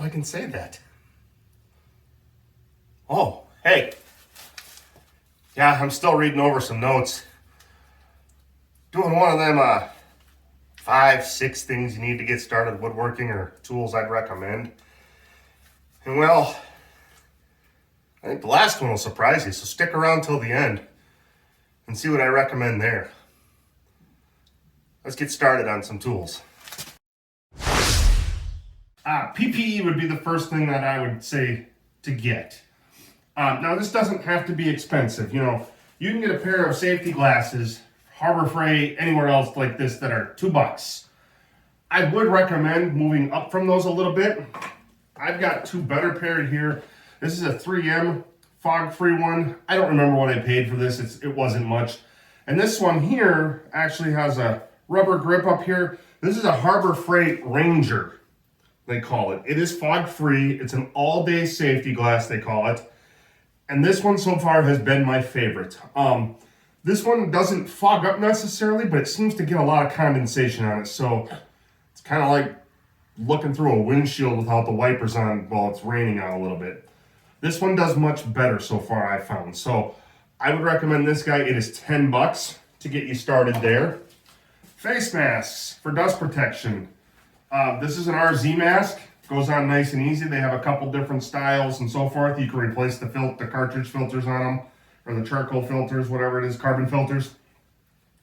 if I can say that. Oh, hey. Yeah, I'm still reading over some notes. Doing one of them 5, 6 things you need to get started woodworking, or tools I'd recommend. And well, I think the last one will surprise you, so stick around till the end and see what I recommend there. Let's get started on some tools. PPE would be the first thing that I would say to get. Now, this doesn't have to be expensive. You know, you can get a pair of safety glasses, Harbor Freight, anywhere else like this, that are $2. I would recommend moving up from those a little bit. I've got 2 better paired here. This is a 3M fog-free one. I don't remember what I paid for this. It wasn't much. And this one here actually has a rubber grip up here. This is a Harbor Freight Ranger, they call it. It is fog-free. It's an all-day safety glass, they call it. And this one so far has been my favorite. This one doesn't fog up necessarily, but it seems to get a lot of condensation on it. So it's kind of like looking through a windshield without the wipers on while it's raining out a little bit. This one does much better so far, I found. So I would recommend this guy. It is $10 to get you started there. Face masks for dust protection. This is an RZ mask. Goes on nice and easy. They have a couple different styles and so forth. You can replace the cartridge filters on them, or the charcoal filters, whatever it is, carbon filters.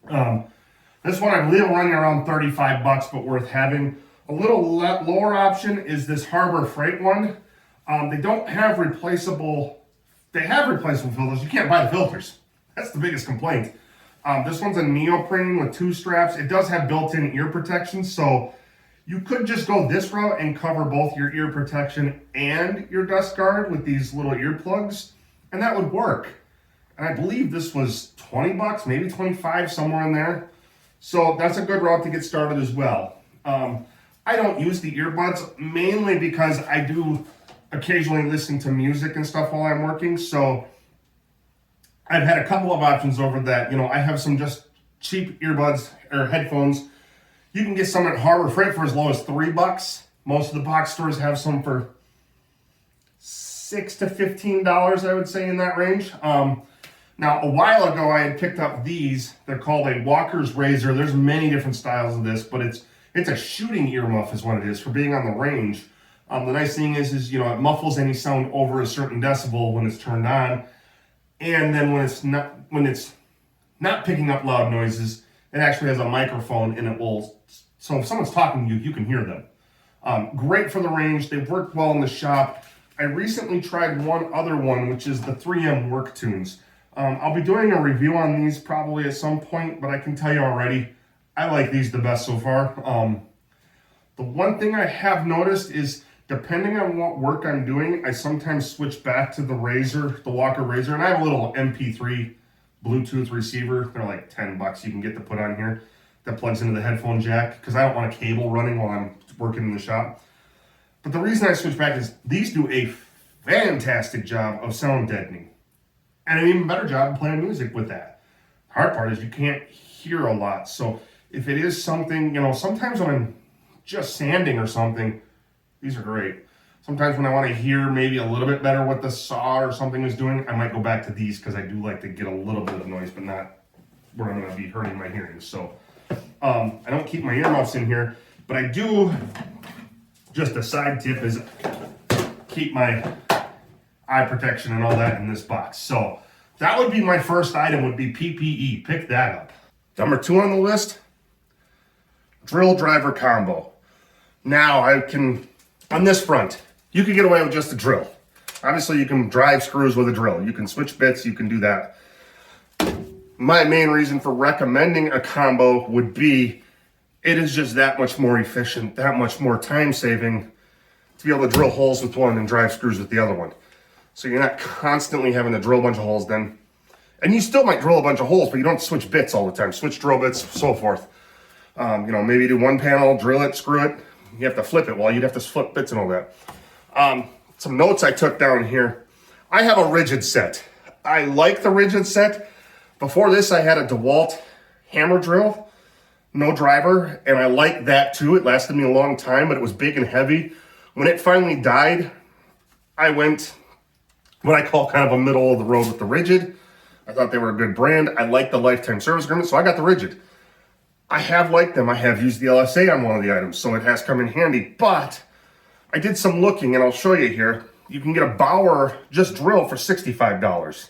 This one I believe will run you around $35, but worth having. A little lower option is this Harbor Freight one. They don't have replaceable. They have replaceable filters. You can't buy the filters. That's the biggest complaint. This one's a neoprene with 2 straps. It does have built-in ear protection, so you could just go this route and cover both your ear protection and your dust guard with these little earplugs, and that would work. And I believe this was $20, maybe 25, somewhere in there. So that's a good route to get started as well. I don't use the earbuds mainly because I do occasionally listen to music and stuff while I'm working. So I've had a couple of options over that. You know, I have some just cheap earbuds or headphones. You can get some at Harbor Freight for as low as $3. Most of the box stores have some for $6 to $15, I would say, in that range. Now, a while ago, I had picked up these. They're called a Walker's Razor. There's many different styles of this, but it's a shooting earmuff is what it is for being on the range. The nice thing is you know, it muffles any sound over a certain decibel when it's turned on, and then when it's not picking up loud noises, it actually has a microphone, and it will. So if someone's talking to you, you can hear them. Great for the range. They've worked well in the shop. I recently tried one other one, which is the 3M Work Tunes. I'll be doing a review on these probably at some point, but I can tell you already, I like these the best so far. The one thing I have noticed is, depending on what work I'm doing, I sometimes switch back to the Razor, the Walker Razor, and I have a little MP3 Bluetooth receiver. They're like $10 you can get to put on here that plugs into the headphone jack, because I don't want a cable running while I'm working in the shop. But the reason I switch back is these do a fantastic job of sound deadening, and an even better job of playing music with that. The hard part is you can't hear a lot. So if it is something, you know, sometimes when I'm just sanding or something, these are great. Sometimes when I want to hear maybe a little bit better what the saw or something is doing, I might go back to these, because I do like to get a little bit of noise, but not where I'm going to be hurting my hearing. So I don't keep my earmuffs in here, but I do, just a side tip is keep my eye protection and all that in this box. So that would be my first item, would be PPE. Pick that up. Number 2 on the list, drill driver combo. Now I can, on this front, you can get away with just a drill. Obviously you can drive screws with a drill. You can switch bits, you can do that. My main reason for recommending a combo would be, it is just that much more efficient, that much more time saving to be able to drill holes with one and drive screws with the other one. So you're not constantly having to drill a bunch of holes then. And you still might drill a bunch of holes, but you don't switch bits all the time. Switch drill bits, so forth. You know, maybe do one panel, drill it, screw it. You have to flip it. Well, you'd have to flip bits and all that. Some notes I took down here. I have a rigid set. I like the rigid set. Before this, I had a DeWalt hammer drill, no driver, and I liked that too. It lasted me a long time, but it was big and heavy When it finally died, I went what I call kind of a middle of the road with the Rigid. I thought they were a good brand. I liked the lifetime service agreement, so I got the Rigid. I have liked them. I have used the LSA on one of the items, so it has come in handy. But I did some looking, and I'll show you here. You can get a Bauer just drill for $65.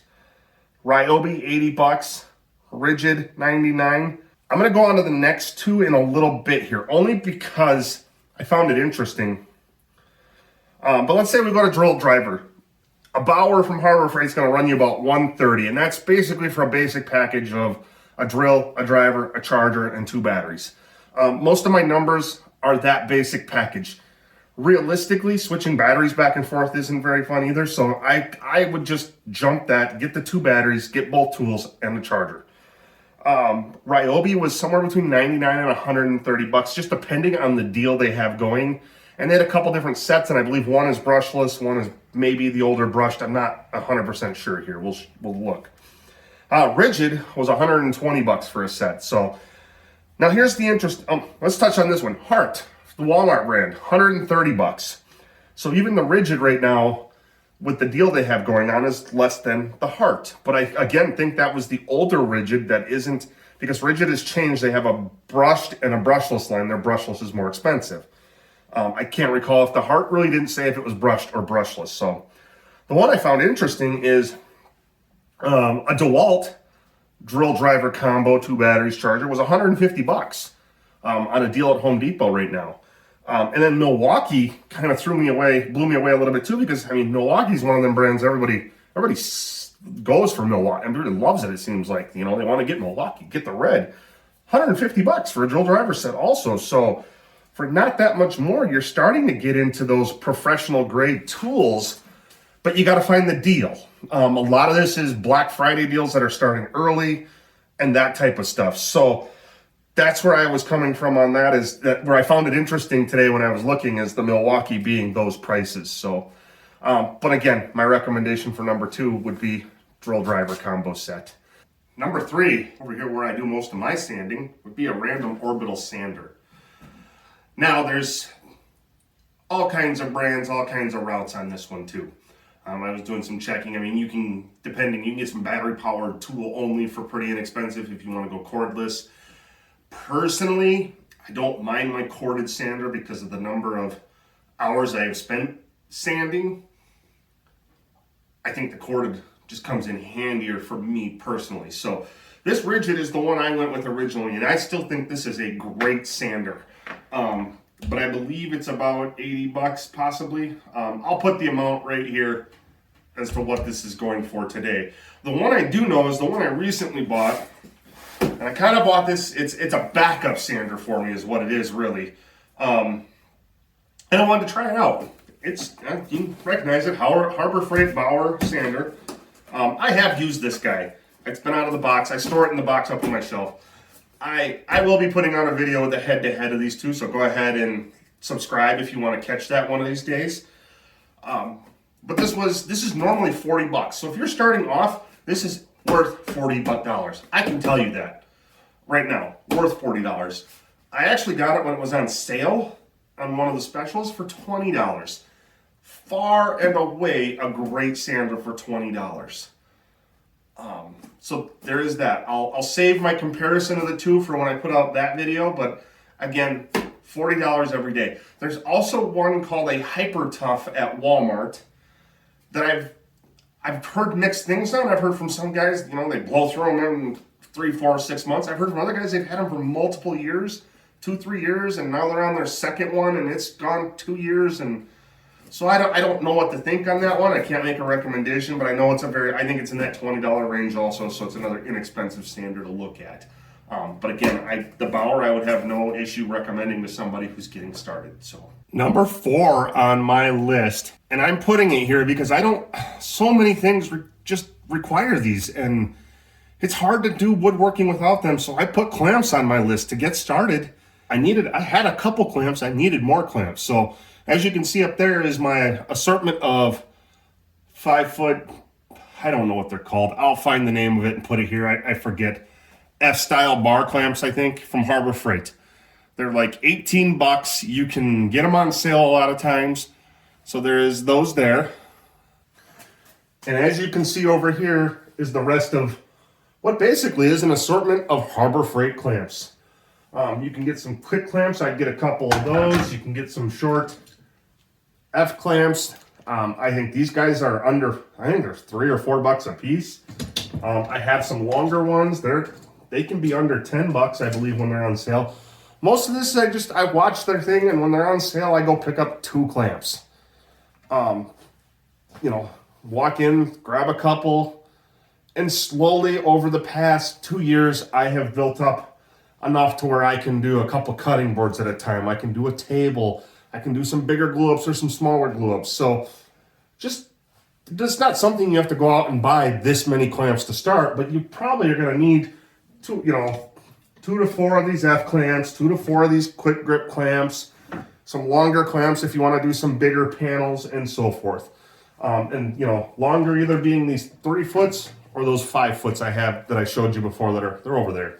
Ryobi, $80. Rigid, $99. I'm going to go on to the next two in a little bit here, only because I found it interesting. But let's say we go to drill driver. A Bauer from Harbor Freight is going to run you about $130, and that's basically for a basic package of a drill, a driver, a charger, and 2 batteries. Most of my numbers are that basic package. Realistically, switching batteries back and forth isn't very fun either, so I would just jump that, get the 2 batteries, get both tools, and the charger. Ryobi was somewhere between $99 and $130, just depending on the deal they have going. And they had a couple different sets, and I believe one is brushless, one is maybe the older brushed. I'm not 100% sure here. We'll look. Rigid was $120 for a set. So now here's the interest. Let's touch on this one. Hart, the Walmart brand, $130. So even the Rigid right now, with the deal they have going on, is less than the Hart. But I, again, think that was the older Rigid that isn't, because Rigid has changed. They have a brushed and a brushless line. Their brushless is more expensive. I can't recall if the Hart really didn't say if it was brushed or brushless. So the one I found interesting is a DeWalt drill driver combo, 2 batteries, charger was $150 on a deal at Home Depot right now. And then Milwaukee kind of blew me away a little bit too, because I mean, Milwaukee's one of them brands everybody goes for Milwaukee. Everybody loves it. It seems like, you know, they want to get Milwaukee, get the red. $150 for a drill driver set also. So for not that much more, you're starting to get into those professional grade tools, but you got to find the deal. A lot of this is Black Friday deals that are starting early and that type of stuff. So that's where I was coming from on that, is that where I found it interesting today when I was looking, is the Milwaukee being those prices. So, but again, my recommendation for number 2 would be drill driver combo set. Number 3, over here where I do most of my sanding, would be a random Orbital Sander. Now, there's all kinds of brands, all kinds of routes on this one too. I was doing some checking. I mean, you can get some battery-powered tool only for pretty inexpensive if you want to go cordless. Personally, I don't mind my corded sander because of the number of hours I have spent sanding. I think the corded just comes in handier for me personally. So this Rigid is the one I went with originally, and I still think this is a great sander. But I believe it's about $80 possibly. I'll put the amount right here as to what this is going for today. The one I do know is the one I recently bought, and I kind of bought this, it's a backup sander for me is what it is really. And I wanted to try it out. It's, you can recognize it, Harbor Freight Bauer sander. I have used this guy. It's been out of the box. I store it in the box up on my shelf. I will be putting out a video with the head-to-head of these two, so go ahead and subscribe if you want to catch that one of these days. But this is normally $40. So if you're starting off, this is worth $40. I can tell you that right now, worth $40. I actually got it when it was on sale on one of the specials for $20. Far and away a great sander for $20. So there is that. I'll save my comparison of the two for when I put out that video, but again, $40 every day. There's also one called a Hyper Tough at Walmart that I've heard mixed things on. I've heard from some guys, you know, they blow through them in 3, 4, 6 months. I've heard from other guys they've had them for multiple years, 2, 3 years, and now they're on their second one and it's gone 2 years. And so I don't know what to think on that one. I can't make a recommendation, but I know I think it's in that $20 range also, so it's another inexpensive sander to look at. But again, the Bauer I would have no issue recommending to somebody who's getting started. So number 4 on my list, and I'm putting it here because so many things just require these, and it's hard to do woodworking without them. So I put clamps on my list to get started. I had a couple clamps. I needed more clamps. So as you can see up there is my assortment of 5-foot, I don't know what they're called. I'll find the name of it and put it here. I forget. F-style bar clamps, I think, from Harbor Freight. They're like $18. You can get them on sale a lot of times. So there is those there. And as you can see over here is the rest of what basically is an assortment of Harbor Freight clamps. You can get some quick clamps. I'd get a couple of those. You can get some short F clamps. I think these guys are under, I think they're $3 or $4 a piece. I have some longer ones. They can be under $10, I believe, when they're on sale. Most of this, I watch their thing, and when they're on sale, I go pick up 2 clamps. You know, walk in, grab a couple, and slowly over the past 2 years, I have built up enough to where I can do a couple cutting boards at a time. I can do a table. I can do some bigger glue-ups or some smaller glue-ups. So just, it's not something you have to go out and buy this many clamps to start, but you probably are going to need 2 to 4 of these F clamps, 2 to 4 of these quick grip clamps, some longer clamps if you want to do some bigger panels and so forth. And longer either being these 3 foots or those 5 foots I have that I showed you before they're over there.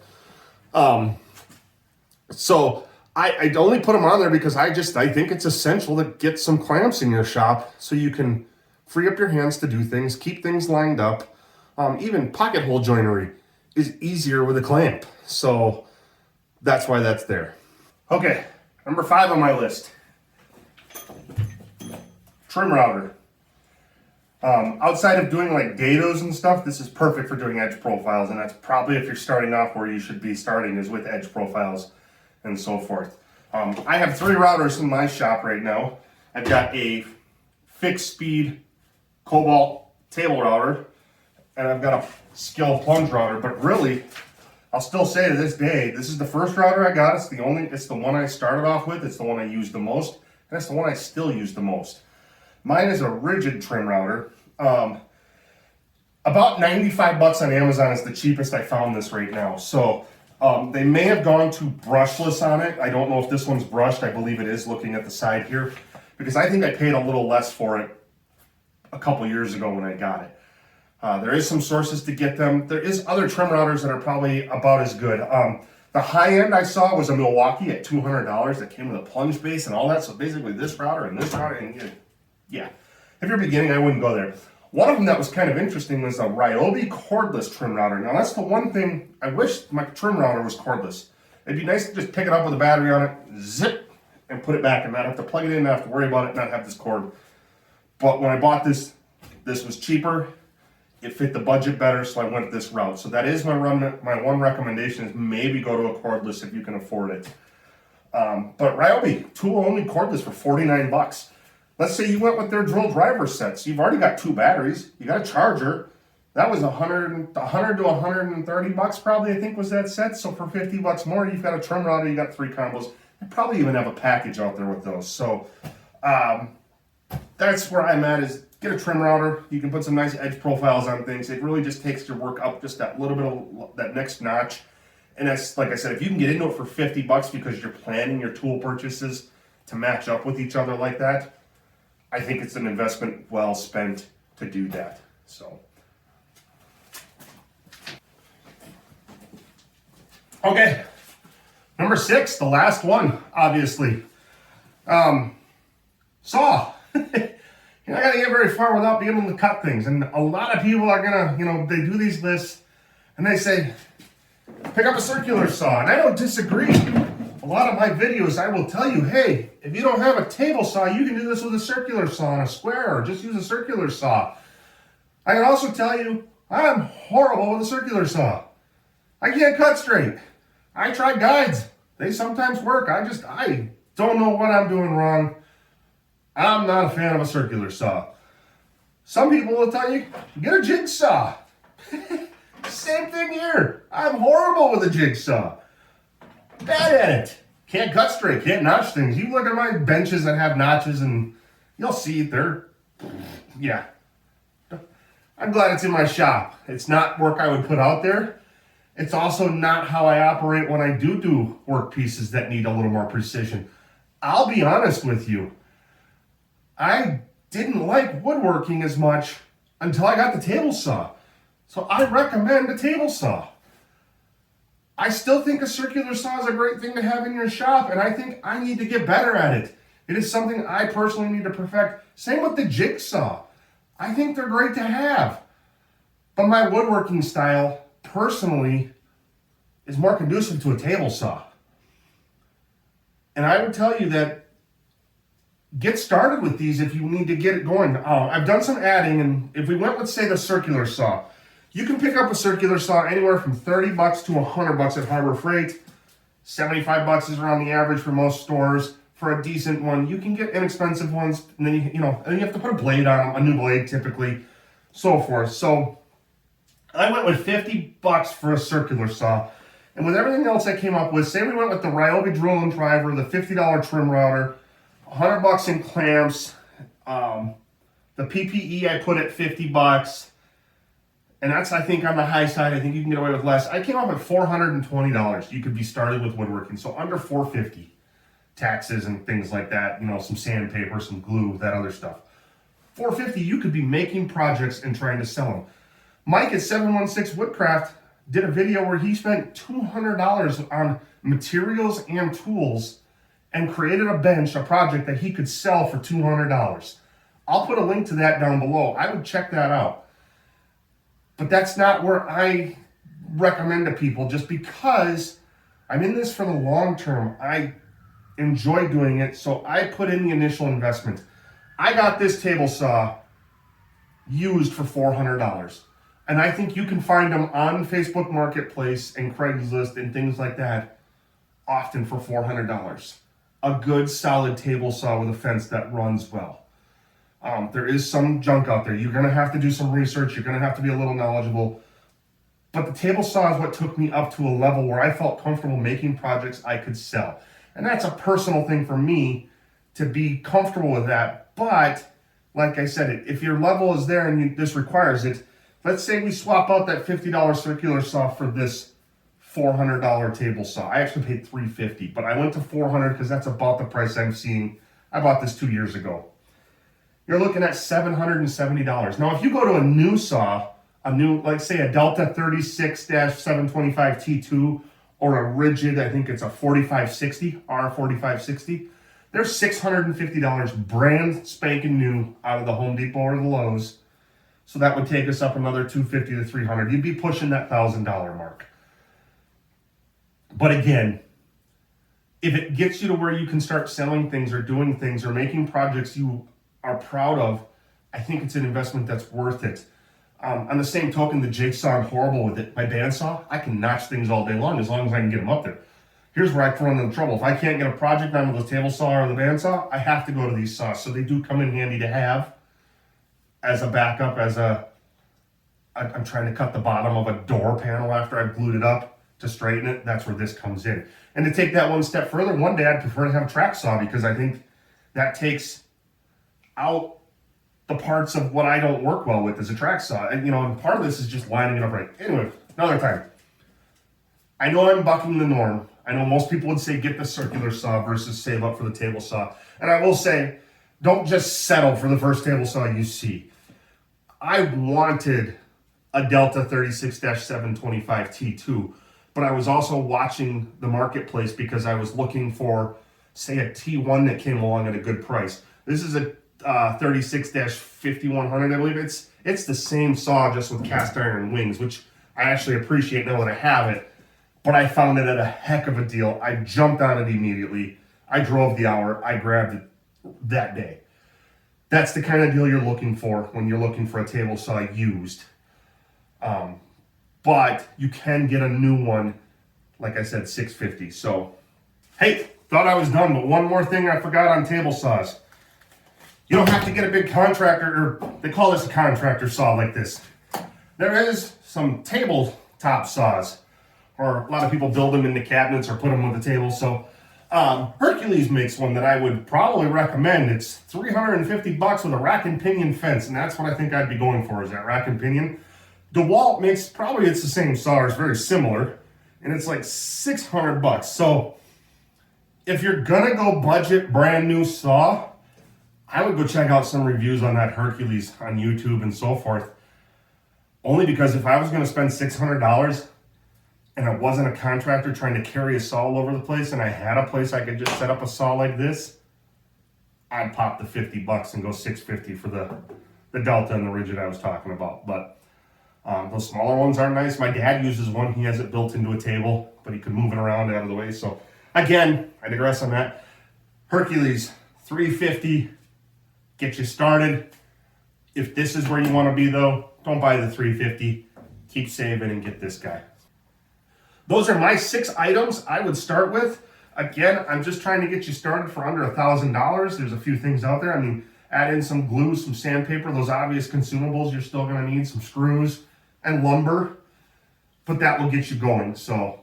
So I only put them on there because I think it's essential to get some clamps in your shop so you can free up your hands to do things, keep things lined up. Even pocket hole joinery is easier with a clamp. So that's why that's there. Okay, number 5 on my list. Trim router. Outside of doing like dados and stuff, this is perfect for doing edge profiles, and that's probably, if you're starting off, where you should be starting, is with edge profiles and so forth. I have 3 routers in my shop right now. I've got a fixed speed Cobalt table router, and I've got a Skill plunge router, but really, I'll still say to this day, this is the first router I got. It's the one I started off with. It's the one I used the most, and it's the one I still use the most. Mine is a rigid trim router. About $95 on Amazon is the cheapest I found this right now. So they may have gone to brushless on it. I don't know if this one's brushed. I believe it is, looking at the side here, because I think I paid a little less for it a couple years ago when I got it. There is some sources to get them. There is other trim routers that are probably about as good. The high end I saw was a Milwaukee at $200 that came with a plunge base and all that. So basically this router and this router, and yeah. If you're beginning, I wouldn't go there. One of them that was kind of interesting was a Ryobi cordless trim router. Now that's the one thing, I wish my trim router was cordless. It'd be nice to just pick it up with a battery on it, zip, and put it back and not have to plug it in, not have to worry about it, not have this cord. But when I bought this was cheaper. It fit the budget better, so I went this route. So that is my one recommendation, is maybe go to a cordless if you can afford it. But Ryobi, tool only cordless for $49. Let's say you went with their drill driver sets. You've already got 2 batteries. You got a charger. That was $100 to $130 probably, I think, was that set. So for $50 more, you've got a trim router. You got 3 combos. You probably even have a package out there with those. So that's where I'm at, is get a trim router. You can put some nice edge profiles on things. It really just takes your work up just that little bit of that next notch. And that's, like I said, if you can get into it for $50 because you're planning your tool purchases to match up with each other like that, I think it's an investment well spent to do that. So, okay, number 6, the last one, obviously. Saw. You're not gonna get very far without being able to cut things, and a lot of people are gonna, they do these lists, and they say, pick up a circular saw, and I don't disagree. A lot of my videos, I will tell you, hey, if you don't have a table saw, you can do this with a circular saw and a square, or just use a circular saw. I can also tell you, I'm horrible with a circular saw. I can't cut straight. I try guides. They sometimes work. I don't know what I'm doing wrong. I'm not a fan of a circular saw. Some people will tell you, get a jigsaw. Same thing here. I'm horrible with a jigsaw. Bad at it. Can't cut straight, can't notch things. You look at my benches that have notches and you'll see yeah. I'm glad it's in my shop. It's not work I would put out there. It's also not how I operate when I do work pieces that need a little more precision. I'll be honest with you. I didn't like woodworking as much until I got the table saw. So I recommend a table saw. I still think a circular saw is a great thing to have in your shop, and I think I need to get better at it. It is something I personally need to perfect. Same with the jigsaw. I think they're great to have. But my woodworking style, personally, is more conducive to a table saw. And I would tell you that get started with these if you need to get it going. I've done some adding, and if we went with, say, the circular saw, you can pick up a circular saw anywhere from $30 to $100 at Harbor Freight. $75 is around the average for most stores. For a decent one, you can get inexpensive ones, and then and you have to put a blade on them, a new blade typically, so forth. So I went with $50 for a circular saw. And with everything else I came up with, say we went with the Ryobi drill and driver, the $50 trim router, $100 in clamps, the PPE I put at $50, and that's, I think, on the high side. I think you can get away with less. I came up at $420. You could be started with woodworking, so under $450. Taxes and things like that, some sandpaper, some glue, that other stuff. $450, you could be making projects and trying to sell them. Mike at 716 Woodcraft did a video where he spent $200 on materials and tools and created a bench, a project that he could sell for $200. I'll put a link to that down below. I would check that out. But that's not where I recommend to people, just because I'm in this for the long term. I enjoy doing it, so I put in the initial investment. I got this table saw used for $400, and I think you can find them on Facebook Marketplace and Craigslist and things like that often for $400. A good solid table saw with a fence that runs well. There is some junk out there. You're going to have to do some research. You're going to have to be a little knowledgeable. But the table saw is what took me up to a level where I felt comfortable making projects I could sell. And that's a personal thing for me to be comfortable with that. But like I said, if your level is there and this requires it, let's say we swap out that $50 circular saw for this $400 table saw. I actually paid $350, but I went to $400 because that's about the price I'm seeing. I bought this 2 years ago. You're looking at $770. Now, if you go to a new saw, like say a Delta 36-725 T2, or a rigid, I think it's a 4560, R4560. They're $650 brand spanking new out of the Home Depot or the Lowe's. So that would take us up another $250 to $300. You'd be pushing that $1,000 mark. But again, if it gets you to where you can start selling things or doing things or making projects you are proud of, I think it's an investment that's worth it. On the same token, the jigsaw, I'm horrible with it. My bandsaw, I can notch things all day long as I can get them up there. Here's where I run into trouble. If I can't get a project done with the table saw or the bandsaw, I have to go to these saws. So they do come in handy to have as a backup, I'm trying to cut the bottom of a door panel after I've glued it up to straighten it. That's where this comes in. And to take that one step further, one day I'd prefer to have a track saw because I think that takes out the parts of what I don't work well with as a track saw. And, and part of this is just lining it up right. Anyway, another time. I know I'm bucking the norm. I know most people would say get the circular saw versus save up for the table saw. And I will say, don't just settle for the first table saw you see. I wanted a Delta 36-725 T2, but I was also watching the marketplace because I was looking for, say, a T1 that came along at a good price. This is a 36-5100, I believe. It's the same saw, just with cast iron wings, which I actually appreciate now that I have it, but I found it at a heck of a deal. I jumped on it immediately. I drove the hour. I grabbed it that day. That's the kind of deal you're looking for when you're looking for a table saw used. But you can get a new one, like I said, $650. So, hey, thought I was done, but one more thing I forgot on table saws. You don't have to get a big contractor, or they call this a contractor saw like this. There is some tabletop saws, or a lot of people build them into cabinets or put them with a table. So Hercules makes one that I would probably recommend. It's $350 with a rack and pinion fence, and that's what I think I'd be going for, is that rack and pinion. DeWalt makes, it's the same saw, it's very similar, and it's like $600. So if you're gonna go budget brand new saw, I would go check out some reviews on that Hercules on YouTube and so forth. Only because if I was going to spend $600 and it wasn't a contractor trying to carry a saw all over the place and I had a place I could just set up a saw like this, I'd pop the 50 bucks and go 650 for the Delta and the Rigid I was talking about. But those smaller ones are nice. My dad uses one. He has it built into a table, but he could move it around out of the way. So again, I digress on that. Hercules, $350, get you started. If this is where you want to be though, don't buy the $350. Keep saving and get this guy. Those are my 6 items I would start with. Again, I'm just trying to get you started for under $1,000. There's a few things out there. I mean, add in some glue, some sandpaper, those obvious consumables you're still going to need, some screws and lumber, but that will get you going. So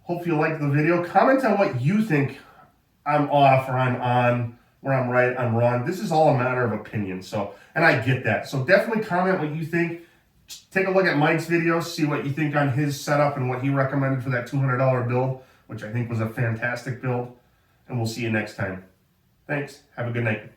hope you liked the video. Comment on what you think I'm off or I'm on, where I'm right, I'm wrong. This is all a matter of opinion. So, and I get that. So definitely comment what you think. Take a look at Mike's video, see what you think on his setup and what he recommended for that $200 build, which I think was a fantastic build. And we'll see you next time. Thanks. Have a good night.